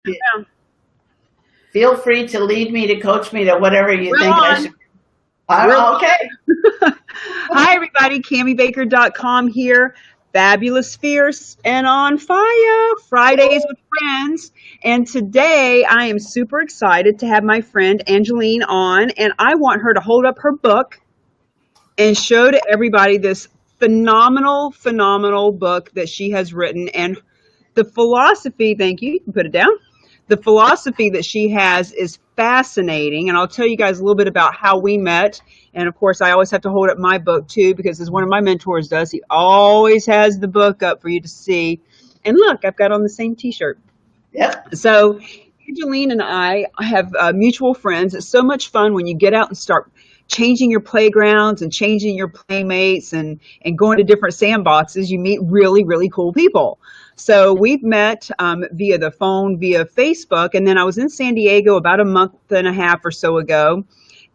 Yeah. Feel free to lead me, to coach me, to whatever you We're think on. I should. Okay. Hi, everybody. CamiBaker.com here. Fabulous, fierce, and on fire. Fridays with friends. And today I am super excited to have my friend Angeline on. And I want her to hold up her book and show to everybody this phenomenal, phenomenal book that she has written. And the philosophy, thank you, you can put it down. The philosophy that she has is fascinating. And I'll tell you guys a little bit about how we met. And of course, I always have to hold up my book too, because as one of my mentors does, he always has the book up for you to see. And look, I've got on the same t-shirt. Yep. So Angeline and I have mutual friends. It's so much fun when you get out and start changing your playgrounds and changing your playmates and going to different sandboxes. You meet really, really cool people. So we've met via the phone, via Facebook, and then I was in San Diego about a month and a half or so ago,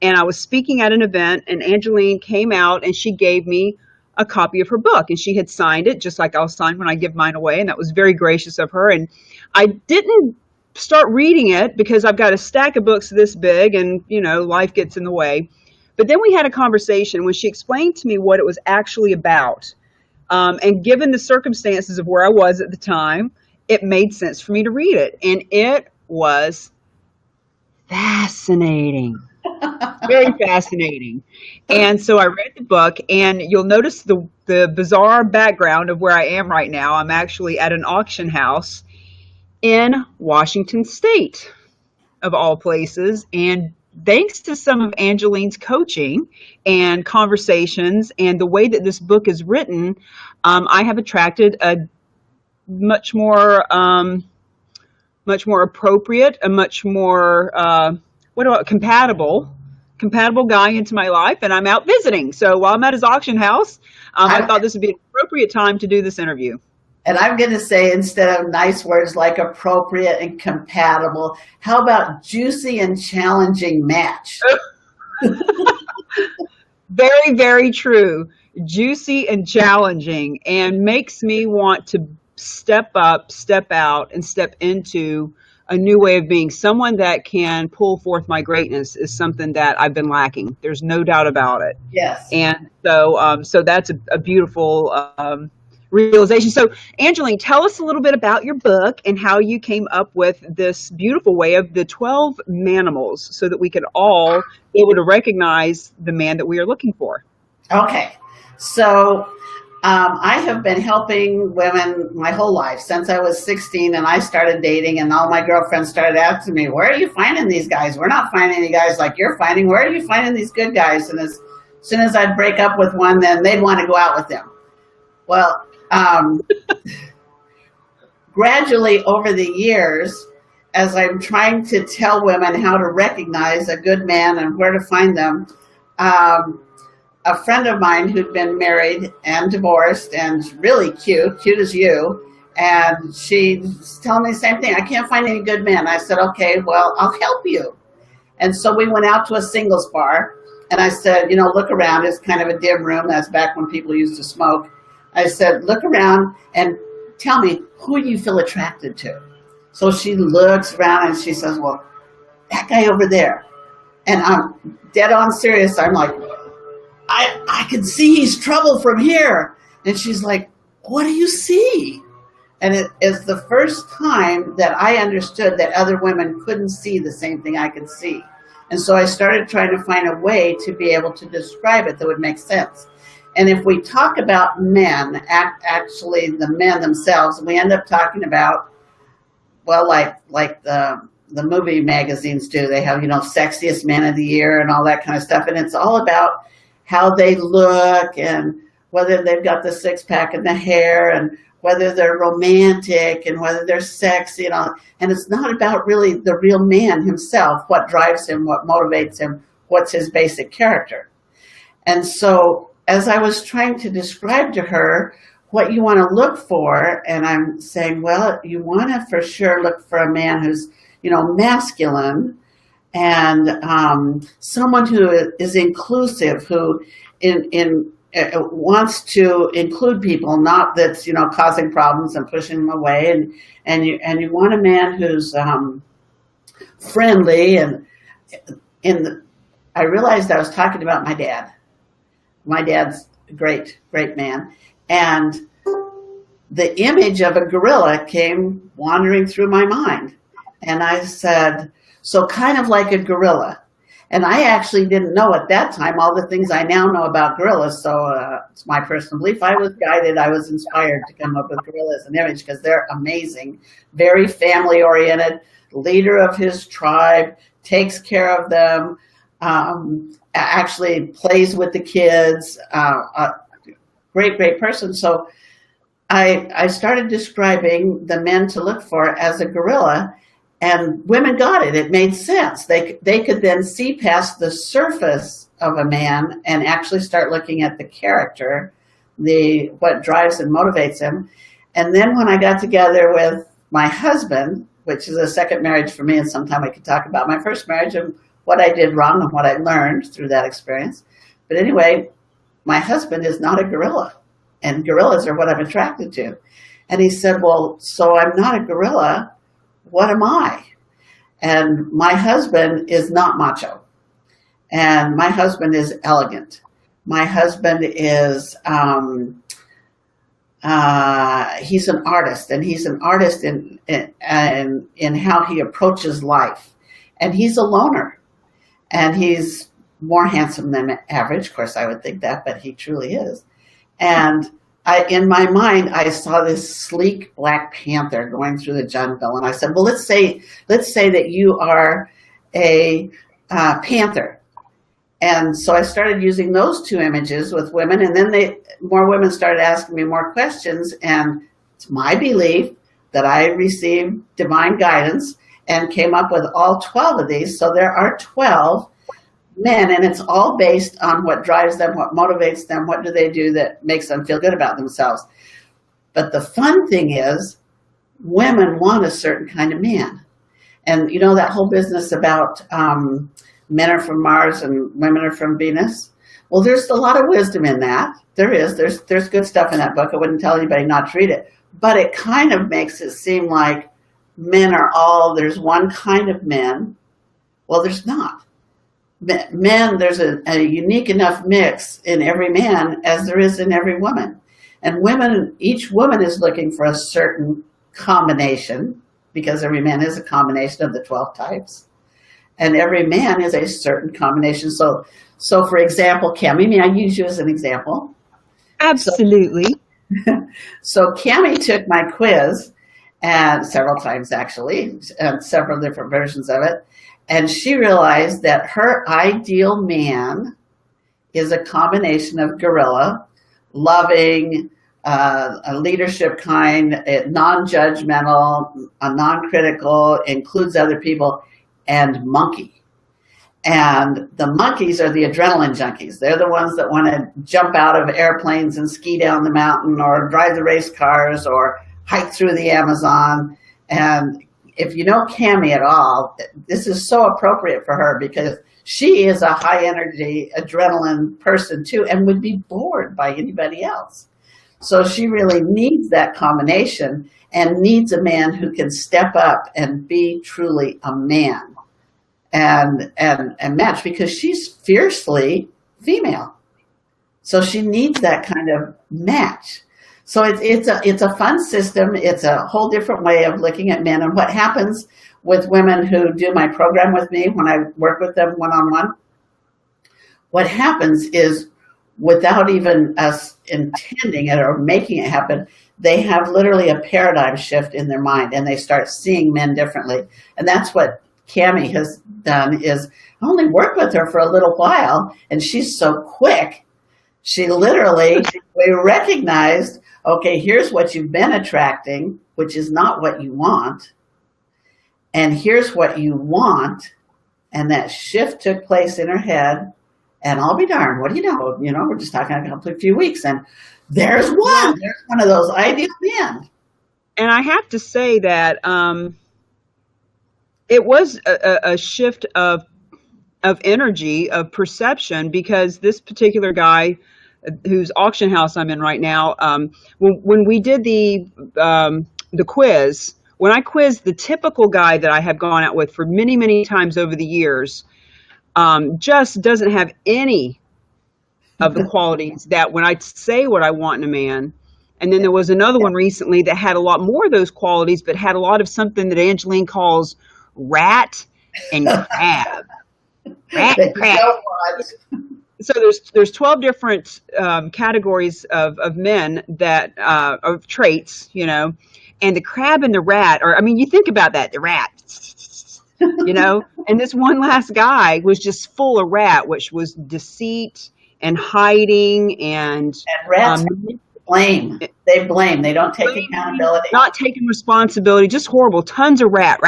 and I was speaking at an event, and Angeline came out and she gave me a copy of her book, and she had signed it just like I'll sign when I give mine away, and that was very gracious of her. And I didn't start reading it because I've got a stack of books this big, and you know, life gets in the way. But then we had a conversation when she explained to me what it was actually about. And given the circumstances of where I was at the time, it made sense for me to read it. And it was fascinating, very fascinating. And so I read the book, and you'll notice the bizarre background of where I am right now. I'm actually at an auction house in Washington State, of all places. And thanks to some of Angeline's coaching and conversations and the way that this book is written, I have attracted a much more appropriate, a much more compatible guy into my life, and I'm out visiting. So while I'm at his auction house, I thought this would be an appropriate time to do this interview. And I'm going to say, instead of nice words like appropriate and compatible, how about juicy and challenging match? Very, very true. Juicy and challenging, and makes me want to step up, step out, and step into a new way of being. Someone that can pull forth my greatness is something that I've been lacking. There's no doubt about it. Yes. And so that's a beautiful realization. So Angeline, tell us a little bit about your book and how you came up with this beautiful way of the 12 manimals, so that we can all be able to recognize the man that we are looking for. Okay. So I have been helping women my whole life since I was 16, and I started dating, and all my girlfriends started asking me, where are you finding these guys? We're not finding any guys like you're finding. Where are you finding these good guys? And as soon as I'd break up with one, then they'd want to go out with them. Well, gradually over the years, as I'm trying to tell women how to recognize a good man and where to find them, a friend of mine who'd been married and divorced and really cute as you, and she's telling me the same thing. I can't find any good men. I said, okay, well, I'll help you. And so we went out to a singles bar, and I said, you know, look around. It's kind of a dim room. That's back when people used to smoke. I said, look around and tell me, who do you feel attracted to? So she looks around and she says, well, that guy over there. And I'm dead on serious. I'm like, I can see he's trouble from here. And she's like, what do you see? And it is the first time that I understood that other women couldn't see the same thing I could see. And so I started trying to find a way to be able to describe it that would make sense. And if we talk about men, actually the men themselves, we end up talking about, well, like the movie magazines do. They have, you know, sexiest men of the year and all that kind of stuff. And it's all about how they look and whether they've got the six pack and the hair and whether they're romantic and whether they're sexy and all. And it's not about really the real man himself, what drives him, what motivates him, what's his basic character. And so as I was trying to describe to her what you want to look for, and I'm saying, well, you want to for sure look for a man who's, you know, masculine and someone who is inclusive, who in wants to include people, not that's, causing problems and pushing them away. And you want a man who's friendly. And I realized I was talking about my dad. My dad's a great, great man. And the image of a gorilla came wandering through my mind. And I said, so kind of like a gorilla. And I actually didn't know at that time all the things I now know about gorillas. So it's my personal belief. I was guided, I was inspired to come up with gorilla as an image because they're amazing, very family oriented, leader of his tribe, takes care of them, actually plays with the kids, great, great person. So I started describing the men to look for as a gorilla, and women got it. It made sense. They could then see past the surface of a man and actually start looking at the character, what drives and motivates him. And then when I got together with my husband, which is a second marriage for me, and sometime we could talk about my first marriage and what I did wrong and what I learned through that experience. But anyway, my husband is not a gorilla, and gorillas are what I'm attracted to. And he said, well, so I'm not a gorilla. What am I? And my husband is not macho. And my husband is elegant. My husband is, he's an artist, and he's an artist in how he approaches life. And he's a loner, and he's more handsome than average. Of course, I would think that, but he truly is. And in my mind, I saw this sleek black panther going through the jungle, and I said, well, let's say that you are a panther. And so I started using those two images with women, and then more women started asking me more questions, and it's my belief that I received divine guidance and came up with all 12 of these. So there are 12 men, and it's all based on what drives them, what motivates them, what do they do that makes them feel good about themselves. But the fun thing is, women want a certain kind of man. And that whole business about men are from Mars and women are from Venus. Well, there's a lot of wisdom in that. There's good stuff in that book. I wouldn't tell anybody not to read it. But it kind of makes it seem like there's one kind of men. Well, there's not. Men, there's a unique enough mix in every man as there is in every woman. And women, each woman is looking for a certain combination, because every man is a combination of the 12 types. And every man is a certain combination. So for example, Cami, may I use you as an example? Absolutely. So Cami took my quiz, and several times actually, and several different versions of it. And she realized that her ideal man is a combination of gorilla, loving, a leadership kind, non-judgmental, non-critical, includes other people, and monkey. And the monkeys are the adrenaline junkies. They're the ones that want to jump out of airplanes and ski down the mountain, or drive the race cars, or hike through the Amazon. And if you know Cami at all, this is so appropriate for her, because she is a high energy adrenaline person too, and would be bored by anybody else. So she really needs that combination, and needs a man who can step up and be truly a man and match, because she's fiercely female. So she needs that kind of match. So it's a fun system. It's a whole different way of looking at men. And what happens with women who do my program with me, when I work with them one-on-one, what happens is, without even us intending it or making it happen, they have literally a paradigm shift in their mind, and they start seeing men differently. And that's what Cami has done. Is I only worked with her for a little while, and she's so quick. She literally, we recognized, okay, here's what you've been attracting, which is not what you want. And here's what you want. And that shift took place in her head. And I'll be darned, what do you know? We're just talking a few weeks, and there's one. There's one of those ideal men. And I have to say that it was a shift of energy, of perception, because this particular guy whose auction house I'm in right now, when we did the quiz, when I quizzed the typical guy that I have gone out with for many, many times over the years, just doesn't have any of the qualities that when I say what I want in a man. And then there was another one recently that had a lot more of those qualities, but had a lot of something that Angeline calls rat and crab. Rat and crab. So there's 12 different categories of men that of traits, you know, and the crab and the rat are, I mean, you think about that, the rat, you know, and this one last guy was just full of rat, which was deceit and hiding and rats blame. They blame. They don't take accountability. Not taking responsibility. Just horrible. Tons of rat.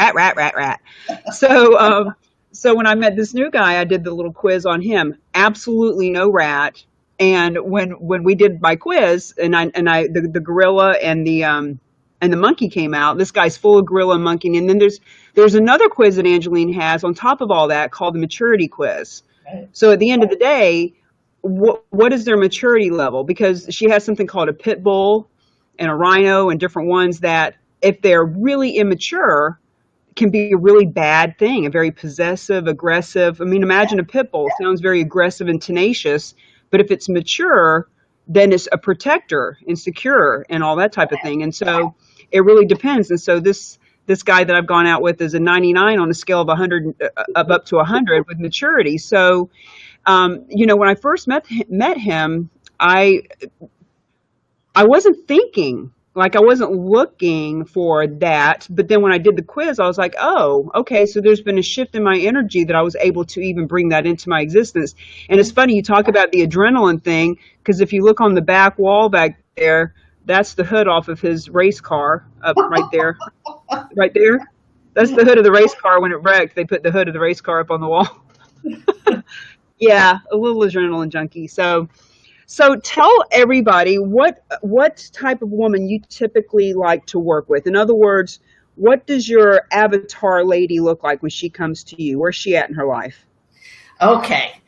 So so when I met this new guy, I did the little quiz on him. Absolutely no rat. And when we did my quiz, and the gorilla and the monkey came out. This guy's full of gorilla and monkey. And then there's another quiz that Angeline has on top of all that called the maturity quiz. Right. So at the end of the day, what is their maturity level? Because she has something called a pit bull and a rhino and different ones that, if they're really immature, can be a really bad thing, a very possessive, aggressive. I mean, imagine a pit bull. It sounds very aggressive and tenacious, but if it's mature, then it's a protector and secure and all that type of thing. And so it really depends. And so this guy that I've gone out with is a 99 on a scale of 100 up to 100 with maturity. So you know, when I first met him, I wasn't thinking, like I wasn't looking for that. But then when I did the quiz, I was like, oh, okay, so there's been a shift in my energy that I was able to even bring that into my existence. And it's funny, you talk about the adrenaline thing, because if you look on the back wall back there, that's the hood off of his race car up right there. Right there. That's the hood of the race car. When it wrecked, they put the hood of the race car up on the wall. Yeah, a little adrenaline junkie. So tell everybody what type of woman you typically like to work with. In other words, what does your avatar lady look like when she comes to you? Where's she at in her life? Okay.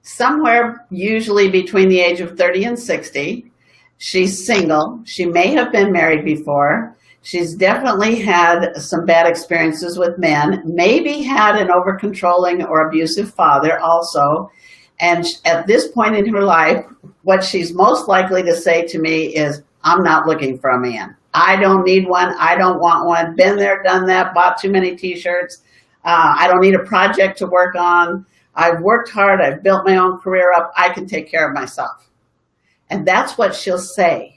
Somewhere usually between the age of 30 and 60. She's single. She may have been married before. She's definitely had some bad experiences with men, maybe had an over-controlling or abusive father also. And at this point in her life, what she's most likely to say to me is, I'm not looking for a man. I don't need one. I don't want one. Been there, done that, bought too many t-shirts. I don't need a project to work on. I've worked hard. I've built my own career up. I can take care of myself. And that's what she'll say.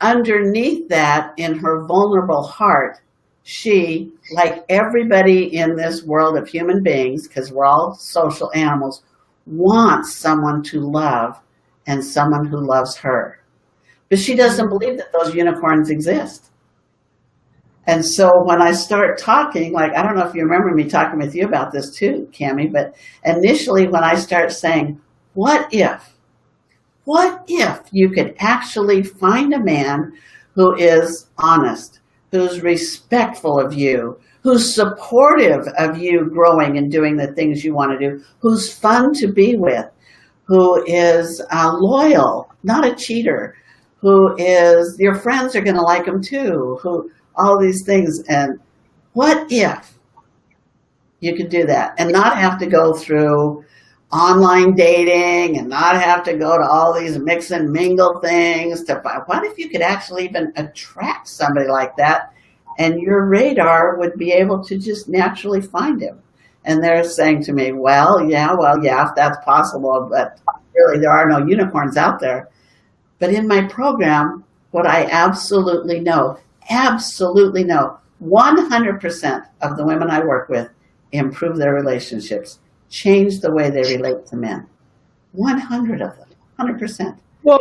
Underneath that, in her vulnerable heart, she, like everybody in this world of human beings, because we're all social animals, wants someone to love and someone who loves her. But she doesn't believe that those unicorns exist. And so when I start talking, like, I don't know if you remember me talking with you about this too, Cami, but initially when I start saying, what if you could actually find a man who is honest, who's respectful of you, who's supportive of you growing and doing the things you want to do, who's fun to be with, who is loyal, not a cheater, who is, your friends are going to like him too, who, all these things. And what if you could do that and not have to go through online dating and not have to go to all these mix and mingle things to find, what if you could actually even attract somebody like that and your radar would be able to just naturally find him? And they're saying to me, well, yeah, if that's possible, but really there are no unicorns out there. But in my program, what I absolutely know, 100% of the women I work with improve their relationships, change the way they relate to men. 100 of them, 100%. Well,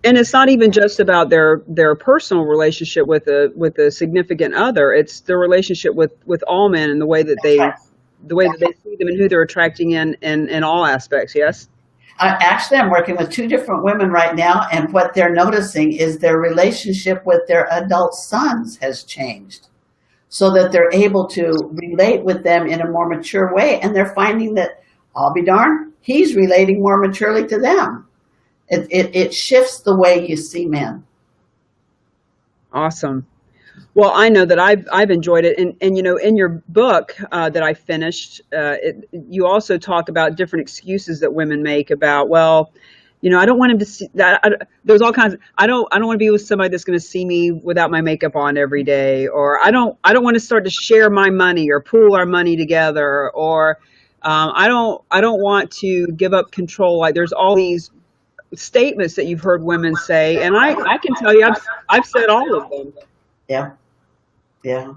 and it's not even just about their personal relationship with a significant other. It's their relationship with all men and the way that they see them and who they're attracting in all aspects. Yes. Actually, I'm working with two different women right now, and what they're noticing is their relationship with their adult sons has changed, so that they're able to relate with them in a more mature way. And they're finding that, I'll be darned, he's relating more maturely to them. It shifts the way you see men. Awesome. Well, I know that I've enjoyed it, and you know, in your book that I finished, you also talk about different excuses that women make about, well, you know, I don't want him to see that. There's all kinds of, I don't want to be with somebody that's going to see me without my makeup on every day, or I don't want to start to share my money or pool our money together, or I don't want to give up control. Like, there's all these statements that you've heard women say, and I can tell you, I've said all of them. Yeah. Yeah.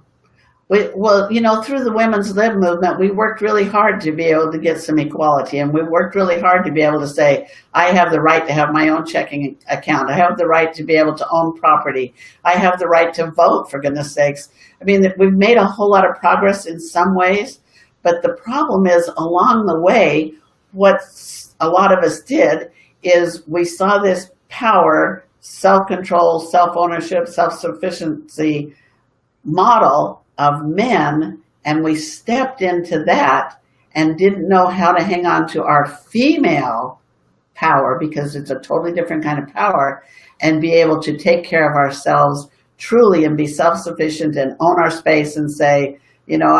Well, you know, through the Women's Lib movement, we worked really hard to be able to get some equality, and we worked really hard to be able to say, I have the right to have my own checking account. I have the right to be able to own property. I have the right to vote, for goodness sakes. I mean, we've made a whole lot of progress in some ways, but the problem is, along the way, what a lot of us did is we saw this power, self-control, self-ownership, self-sufficiency model of men, and we stepped into that and didn't know how to hang on to our female power, because it's a totally different kind of power, and be able to take care of ourselves truly and be self-sufficient and own our space and say, you know,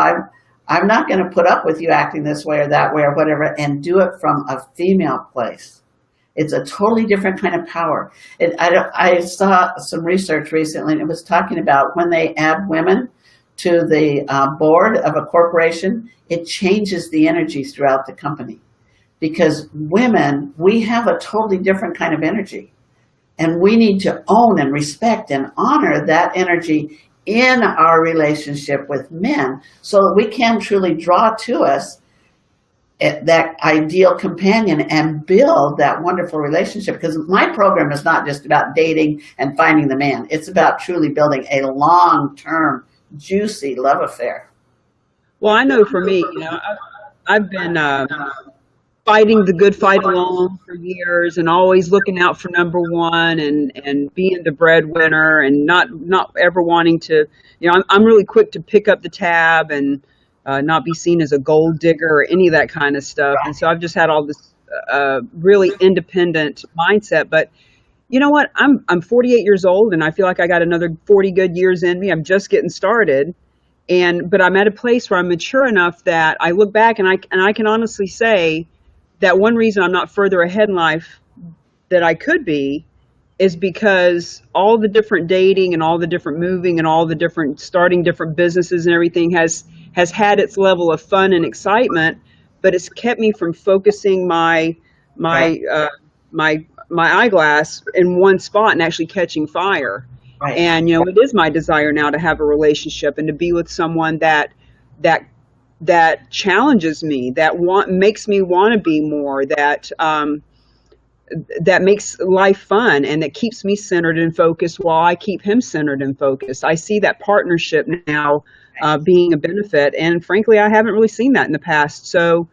I'm not going to put up with you acting this way or that way or whatever, and do it from a female place. It's a totally different kind of power. I saw some research recently, and it was talking about when they add women to the board of a corporation, it changes the energy throughout the company. Because women, we have a totally different kind of energy. And we need to own and respect and honor that energy in our relationship with men, so that we can truly draw to us that ideal companion and build that wonderful relationship. Because my program is not just about dating and finding the man. It's about truly building a long-term, juicy love affair. Well, I know for me, you know, I've been fighting the good fight alone for years, and always looking out for number one, and being the breadwinner, and not ever wanting to, you know, I'm really quick to pick up the tab and not be seen as a gold digger or any of that kind of stuff. And so I've just had all this really independent mindset. But you know what? I'm 48 years old, and I feel like I got another 40 good years in me. I'm just getting started. But I'm at a place where I'm mature enough that I look back and I can honestly say that one reason I'm not further ahead in life that I could be is because all the different dating and all the different moving and all the different starting different businesses and everything has had its level of fun and excitement, but it's kept me from focusing my eyeglass in one spot and actually catching fire. Right. And, you know, it is my desire now to have a relationship and to be with someone that challenges me, that makes me want to be more, that makes life fun, and that keeps me centered and focused while I keep him centered and focused. I see that partnership now being a benefit, and frankly, I haven't really seen that in the past. So,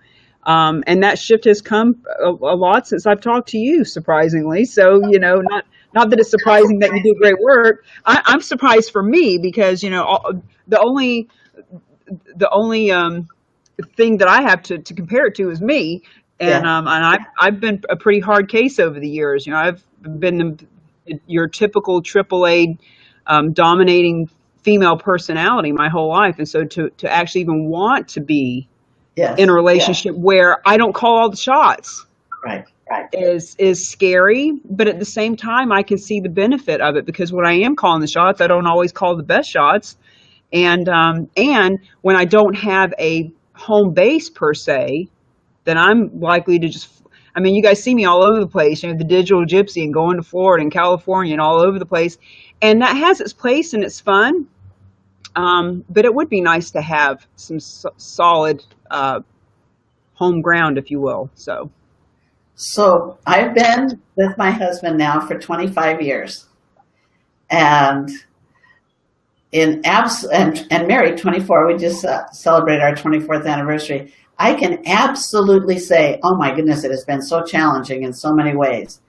and that shift has come a lot since I've talked to you, surprisingly. So, you know, not that it's surprising that you do great work. I'm surprised for me because, you know, the only thing that I have to compare it to is me. And I've been a pretty hard case over the years. You know, I've been your typical AAA dominating female personality my whole life, and so to actually even want to be in a relationship where I don't call all the shots, right, is scary. But at the same time, I can see the benefit of it, because when I am calling the shots, I don't always call the best shots, and when I don't have a home base per se, then I'm likely to just, I mean, you guys see me all over the place, you know, the digital gypsy and going to Florida and California and all over the place. And that has its place and it's fun. But it would be nice to have some solid home ground, if you will. So I've been with my husband now for 25 years and married 24. We just celebrated our 24th anniversary. I can absolutely say, oh my goodness, it has been so challenging in so many ways.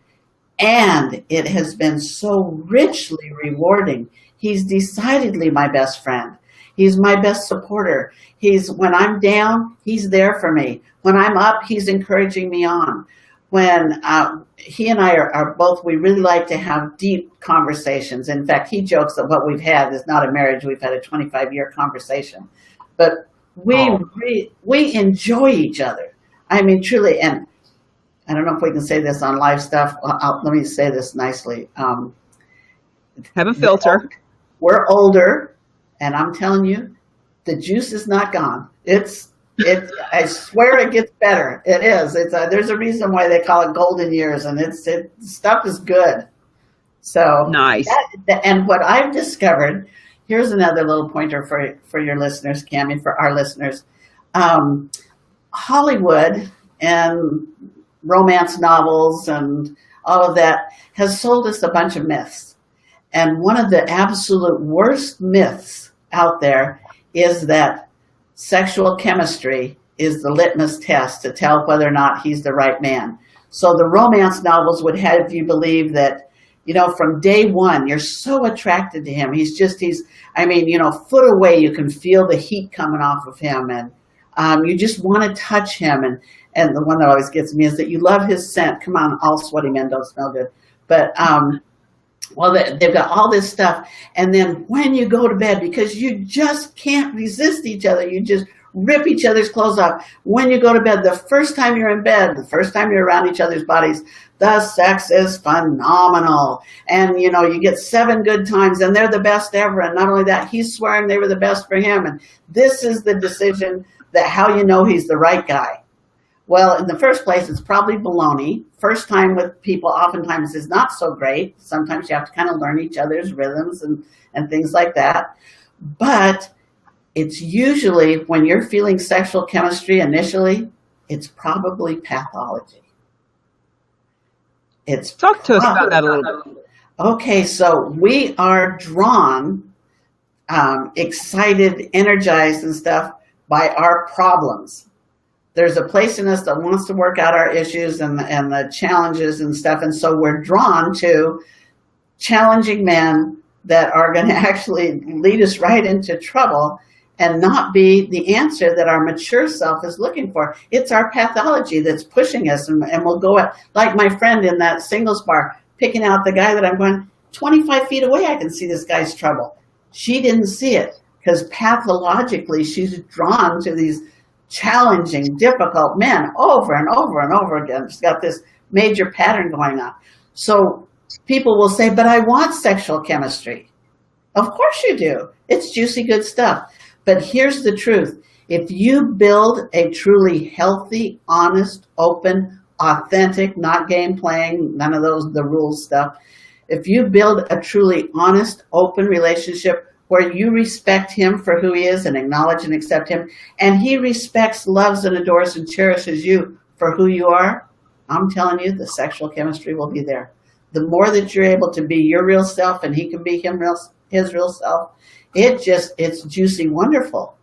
And it has been so richly rewarding. He's decidedly my best friend. He's my best supporter. When I'm down, he's there for me. When I'm up, he's encouraging me on. When he and I are both, we really like to have deep conversations. In fact, he jokes that what we've had is not a marriage. We've had a 25-year conversation. But we enjoy each other. I mean, truly, and I don't know if we can say this on live stuff. Let me say this nicely. Have a filter. We're older, and I'm telling you, the juice is not gone. I swear it gets better. It is. There's a reason why they call it golden years, and stuff is good. So nice. And what I've discovered, here's another little pointer for your listeners, Cami, for our listeners. Hollywood and romance novels and all of that has sold us a bunch of myths. And one of the absolute worst myths out there is that sexual chemistry is the litmus test to tell whether or not he's the right man. So the romance novels would have you believe that, from day one, you're so attracted to him. Foot away, you can feel the heat coming off of him, and you just want to touch him. And the one that always gets me is that you love his scent. Come on, all sweaty men don't smell good. But, they've got all this stuff. And then when you go to bed, because you just can't resist each other, you just rip each other's clothes off. When you go to bed, the first time you're in bed, the first time you're around each other's bodies, the sex is phenomenal. And, you get 7 good times and they're the best ever. And not only that, he's swearing they were the best for him. And this is the decision that how you know he's the right guy. Well, in the first place, it's probably baloney. First time with people oftentimes is not so great. Sometimes you have to kind of learn each other's rhythms and things like that. But it's usually when you're feeling sexual chemistry initially, it's probably pathology. Talk to us about that a little bit. Okay, so we are drawn, excited, energized and stuff by our problems. There's a place in us that wants to work out our issues and the challenges and stuff. And so we're drawn to challenging men that are going to actually lead us right into trouble and not be the answer that our mature self is looking for. It's our pathology that's pushing us. And we'll go at, like my friend in that singles bar, picking out the guy that I'm going, 25 feet away, I can see this guy's trouble. She didn't see it because pathologically she's drawn to these challenging, difficult men over and over and over again. She's got this major pattern going on. So people will say, but I want sexual chemistry. Of course you do. It's juicy, good stuff. But here's the truth. If you build a truly healthy, honest, open, authentic, not game playing, none of the rules stuff. If you build a truly honest, open relationship where you respect him for who he is and acknowledge and accept him, and he respects, loves, and adores and cherishes you for who you are, I'm telling you, the sexual chemistry will be there. The more that you're able to be your real self and he can be his real self, it's juicy, wonderful.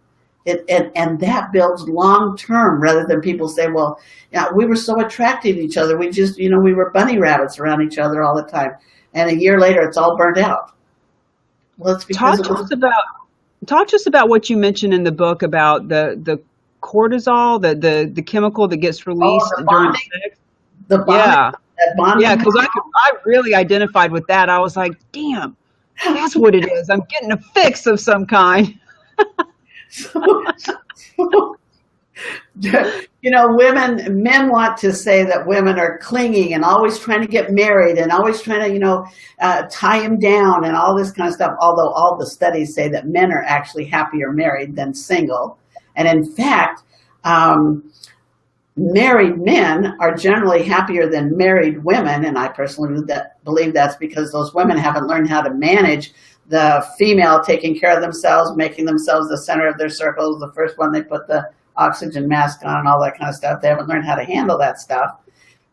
And that builds long term rather than people say, well, we were so attracted to each other. We just, we were bunny rabbits around each other all the time. And a year later, it's all burnt out. Well, it's because talk to us about what you mentioned in the book about the cortisol, the chemical that gets released during sex. The bonding. Yeah, because I really identified with that. I was like, damn, that's what it is. I'm getting a fix of some kind. Men want to say that women are clinging and always trying to get married and always trying to, tie him down and all this kind of stuff. Although all the studies say that men are actually happier married than single. And in fact, married men are generally happier than married women. And I personally believe that's because those women haven't learned how to manage the female taking care of themselves, making themselves the center of their circles. The first one, they put the oxygen mask on and all that kind of stuff. They haven't learned how to handle that stuff.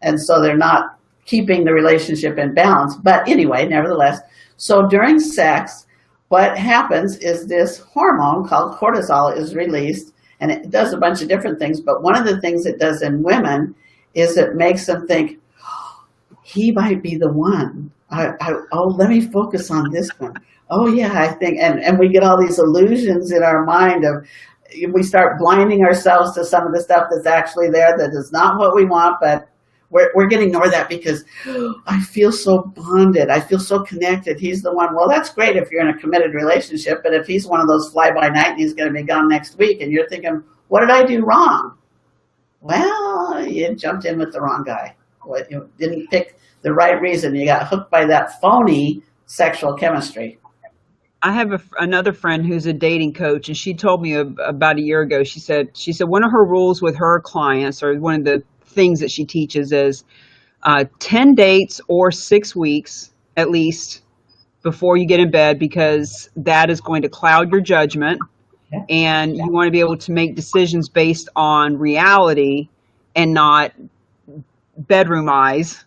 And so they're not keeping the relationship in balance. But anyway, nevertheless, so during sex, what happens is this hormone called cortisol is released, and it does a bunch of different things. But one of the things it does in women is it makes them think, oh, he might be the one. Oh, let me focus on this one. Oh yeah, I think, and we get all these illusions in our mind of, we start blinding ourselves to some of the stuff that's actually there that is not what we want, but we're going to ignore that because I feel so bonded. I feel so connected. He's the one. Well, that's great if you're in a committed relationship, but if he's one of those fly by night and he's going to be gone next week and you're thinking, what did I do wrong? Well, you jumped in with the wrong guy. You didn't pick the right reason. You got hooked by that phony sexual chemistry. I have another friend who's a dating coach, and she told me about a year ago, she said one of her rules with her clients, or one of the things that she teaches, is 10 dates or 6 weeks at least before you get in bed, because that is going to cloud your judgment. Yeah. And you want to be able to make decisions based on reality and not bedroom eyes.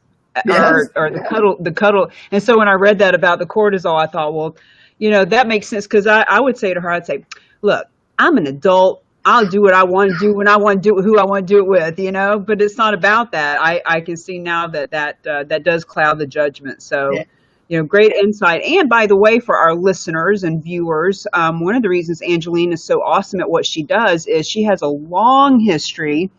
Yes. or the cuddle. And so when I read that about the cortisol, I thought, well, that makes sense, because I would say to her, I'd say, look, I'm an adult. I'll do what I want to do when I want to do it with who I want to do it with, but it's not about that. I can see now that does cloud the judgment. So, yeah. Great insight. And by the way, for our listeners and viewers, one of the reasons Angeline is so awesome at what she does is she has a long history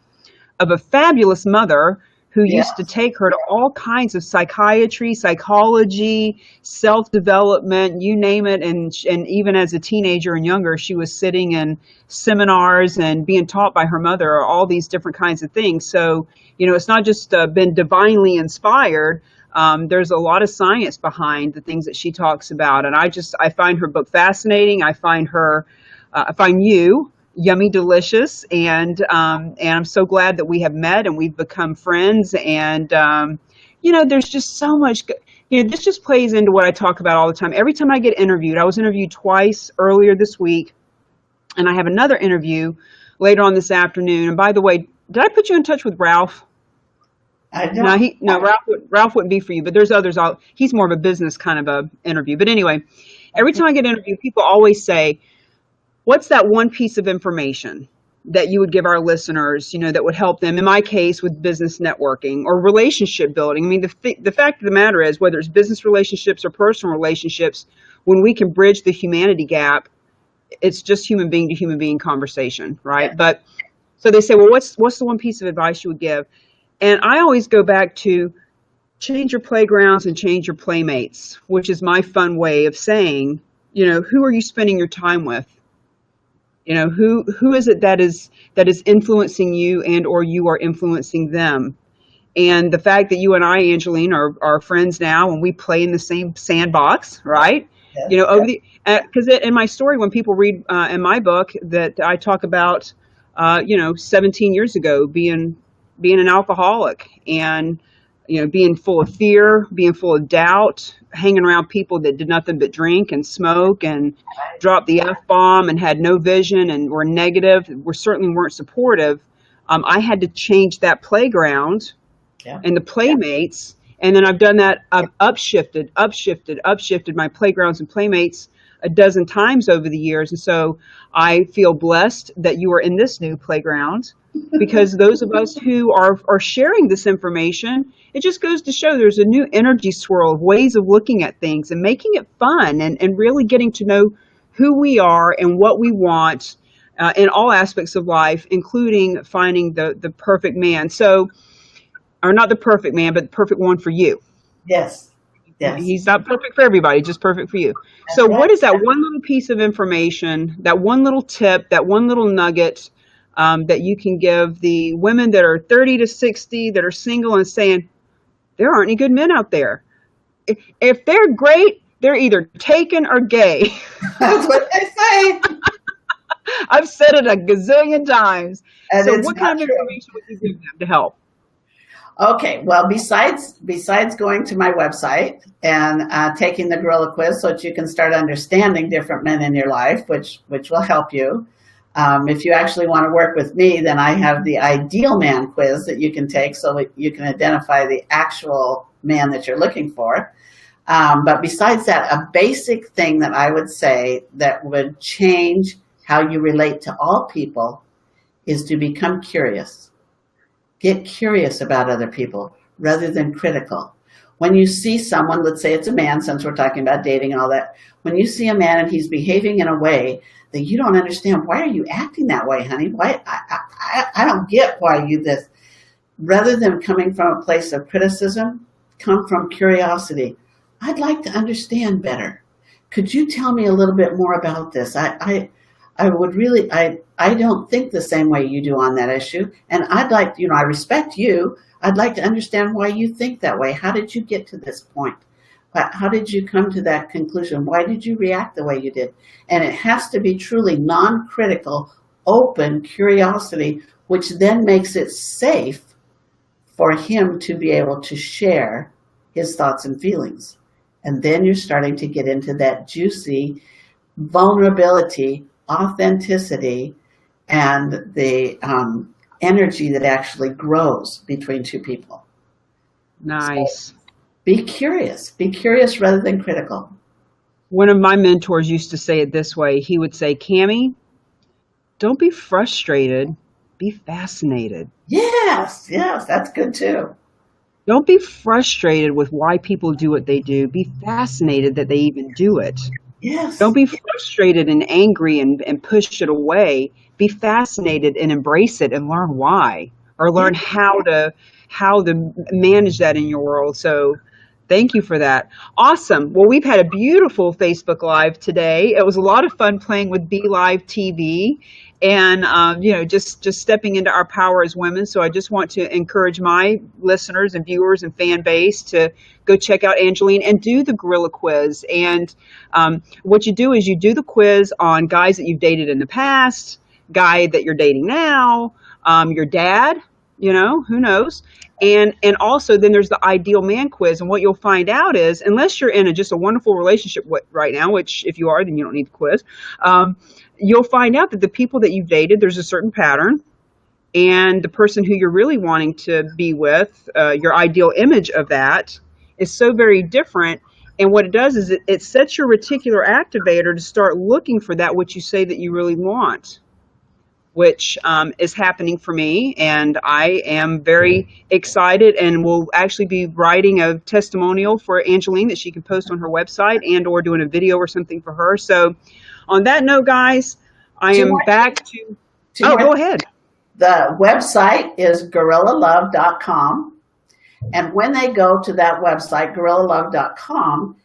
of a fabulous mother who used to take her to all kinds of psychiatry, psychology, self-development, you name it. And even as a teenager and younger, she was sitting in seminars and being taught by her mother all these different kinds of things. So, it's not just been divinely inspired. There's a lot of science behind the things that she talks about. And I find her book fascinating. I find you yummy, delicious, and I'm so glad that we have met and we've become friends. And there's just so much. This just plays into what I talk about all the time. Every time I get interviewed, I was interviewed twice earlier this week, and I have another interview later on this afternoon. And by the way, did I put you in touch with Ralph? I don't. No, Ralph wouldn't be for you, but there's others. He's more of a business kind of a interview. But anyway, every time I get interviewed, people always say, what's that one piece of information that you would give our listeners, that would help them, in my case, with business networking or relationship building? I mean, the fact of the matter is, whether it's business relationships or personal relationships, when we can bridge the humanity gap, it's just human being to human being conversation, right? Yeah. But so they say, well, what's the one piece of advice you would give? And I always go back to change your playgrounds and change your playmates, which is my fun way of saying, who are you spending your time with? Who is it that is influencing you, and or you are influencing them? And the fact that you and I, Angeline, are friends now, and we play in the same sandbox, right? Yes. Because in my story, when people read in my book that I talk about, 17 years ago being an alcoholic, and being full of fear, being full of doubt, hanging around people that did nothing but drink and smoke and drop the F-bomb and had no vision and were negative, certainly weren't supportive. I had to change that playground and the playmates. And then I've done that. I've upshifted my playgrounds and playmates a dozen times over the years. And so I feel blessed that you are in this new playground, because those of us who are sharing this information, it just goes to show there's a new energy swirl of ways of looking at things and making it fun, and really getting to know who we are and what we want in all aspects of life, including finding the perfect man. So, or not the perfect man, but the perfect one for you. Yes. Yes. He's not perfect for everybody, just perfect for you. That's so right. What is that one little piece of information, that one little tip, that one little nugget that you can give the women that are 30 to 60 that are single and saying, there aren't any good men out there? If they're great, they're either taken or gay. That's what they say. I've said it a gazillion times. And so what kind of information would you give them to help? Okay, well, besides going to my website and taking the gorilla quiz so that you can start understanding different men in your life, which will help you. If you actually want to work with me, then I have the Ideal Man quiz that you can take so that you can identify the actual man that you're looking for. But besides that, a basic thing that I would say that would change how you relate to all people is to become curious. Get curious about other people rather than critical. when you see someone, let's say it's a man, since we're talking about dating and all that, when you see a man and he's behaving in a way that you don't understand, why are you acting that way, honey? Why? I don't get why you this. Rather than coming from a place of criticism, come from curiosity. I'd like to understand better. Could you tell me a little bit more about this? I would really, I don't think the same way you do on that issue. And I'd like, I respect you. I'd like to understand why you think that way. How did you get to this point? How did you come to that conclusion? Why did you react the way you did? And it has to be truly non-critical, open curiosity, which then makes it safe for him to be able to share his thoughts and feelings. And then you're starting to get into that juicy vulnerability, authenticity, and the energy that actually grows between two people. Nice. So be curious. Be curious rather than critical. One of my mentors used to say it this way. He would say, Cami, don't be frustrated, be fascinated. Yes, that's good too. Don't be frustrated with why people do what they do. Be fascinated that they even do it. Yes. Don't be frustrated and angry and push it away. Be fascinated and embrace it and learn why, or learn how to manage that in your world. So thank you for that. Awesome. Well, we've had a beautiful Facebook Live today. It was a lot of fun playing with Be Live TV and, just stepping into our power as women. So I just want to encourage my listeners and viewers and fan base to go check out Angeline and do the gorilla quiz. And what you do is you do the quiz on guys that you've dated in the past, guy that you're dating now, your dad, who knows? And also then there's the ideal man quiz. And what you'll find out is, unless you're in just a wonderful relationship right now, which if you are, then you don't need the quiz, you'll find out that the people that you've dated, there's a certain pattern. And the person who you're really wanting to be with, your ideal image of that is so very different. And what it does is it sets your reticular activator to start looking for that which you say that you really want, which is happening for me. And I am very excited and will actually be writing a testimonial for Angeline that she can post on her website and or doing a video or something for her. So on that note, guys, I am back to go ahead. The website is gorillalove.com. And when they go to that website, gorillalove.com,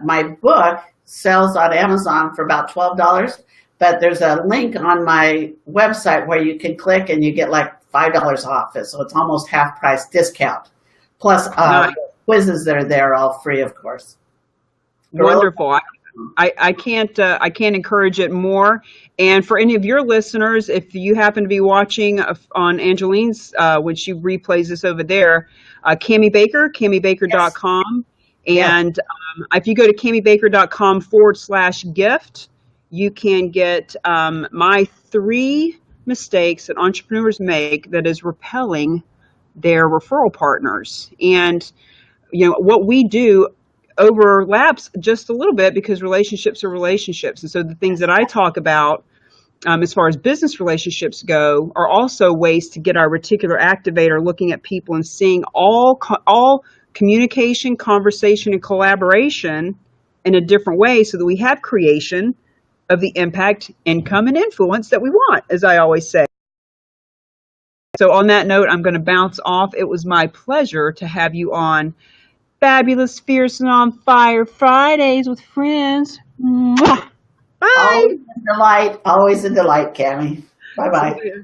my book sells on Amazon for about $12. But there's a link on my website where you can click and you get like $5 off it. So it's almost half price discount. Plus quizzes that are there, all free, of course. Wonderful. I can't encourage it more. And for any of your listeners, if you happen to be watching on Angeline's, when she replays this over there, Cami Baker, CamiBaker.com. Yes. And if you go to CamiBaker.com/gift, you can get my 3 mistakes that entrepreneurs make that is repelling their referral partners. And, what we do overlaps just a little bit because relationships are relationships. And so the things that I talk about as far as business relationships go are also ways to get our reticular activator looking at people and seeing all communication, conversation, and collaboration in a different way so that we have creation of the impact, income, and influence that we want, as I always say. So on that note, I'm going to bounce off. It was my pleasure to have you on Fabulous, Fierce, and on Fire Fridays with friends. Mwah. Bye. Always a delight, Cami. Bye-bye.